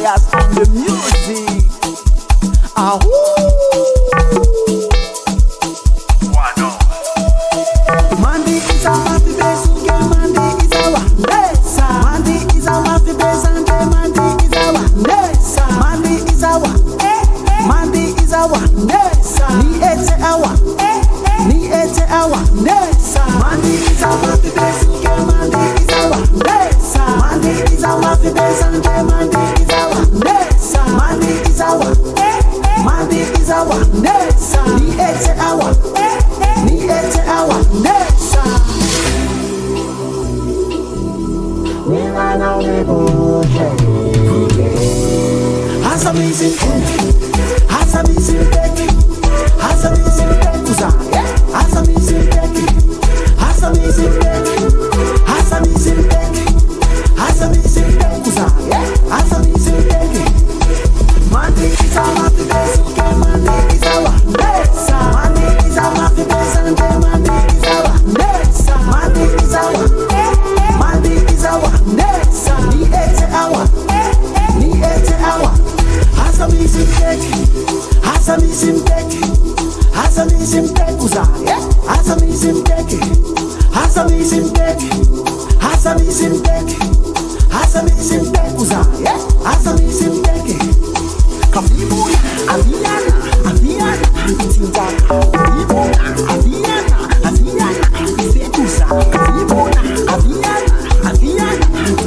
Riot on the music. Mandy is a mafi basic, Mandy is our Nessa. Mandy is a mafi basic, Mandy is our Nessa. Mandy is our Mandy is our Nessa. Ni ete our Nessa. Mandy is a mafi basic, Mandy is our Nessa. Mandy is a mafi basic, Mandy is our Nessa. Mandy is our Nessa. Ni ete our Nessa. We run out the bullshit. Has a missing head. Has a missing back. Has a missing back. Has a missing back. Has a missing back. Has a missing back. Has a missing back. Has a missing back. Mandy is a mafi basic, Mandy is our Nessa. Mandy is a mafi basic, Mandy is our Nessa. Mandy is our Nessa. Ni ete our Has a missing back. Has a missing back. Has a missing back. Has a missing back. Has a missing back. Has a missing back. Has a missing back. Has a missing back. Kafibuna, Aviana, Tindaka. Kafibuna, Aviana, Fetusa. Kafibuna, Aviana,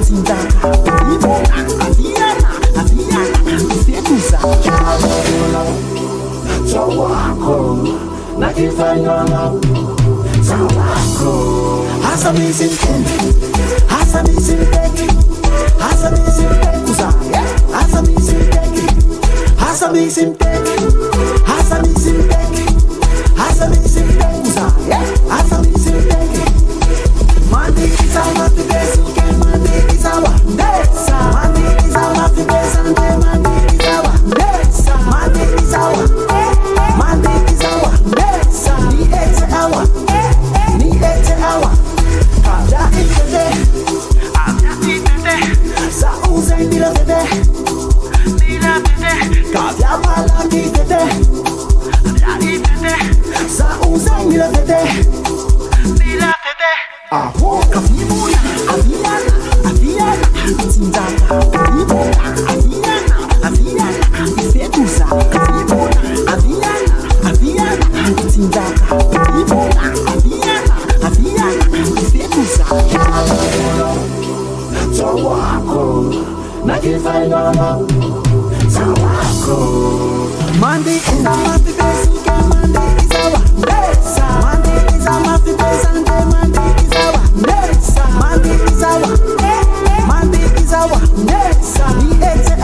Tindaka. Kafibuna, Aviana, Fetusa. Chawako, nakifanyana. Chawako. Has a missing back. Has a missing back. Has a missing back. Has a missing back. Has a missing back. Has a missing back. Has a missing back. Has a missing back. Mandy is our mafi basic, Mandy is our Nessa. Mandy is our mafi basic, Mandy is our Nessa. Mandy is our Nessa. Ni ete our Kabya itete, Sa uzay nila tete. Kabya pala kitete, Sa uzay nila tete. Kafibuna, Aviana, Tindaka. Kafibuna, Aviana, Fetusa. Kafibuna, Aviana, Tindaka. Kafibuna, Aviana, Fetusa. Chawako, nakifanyana. Chawako. Mandy is a mafi basic, Mandy is our Nessa. Mandy is a mafi basic, Mandy is our Nessa. Mandy is our Nessa. Ni ete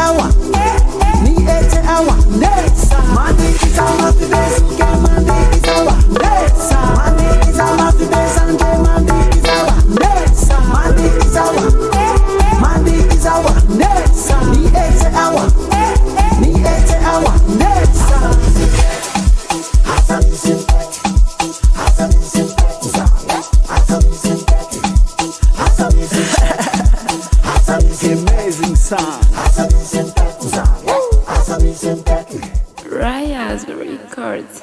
our Nessa. Mandy is a mafi basic, Mandy is our Nessa. Mandy is a mafi basic, Mandy is our Nessa. Mandy is our Nessa. Ni ete our Nessa. Has a missing back. Has a missing back. Has a missing back. Has a missing Has a missing amazing song. Has a missing back. Has a missing back. Riot Records.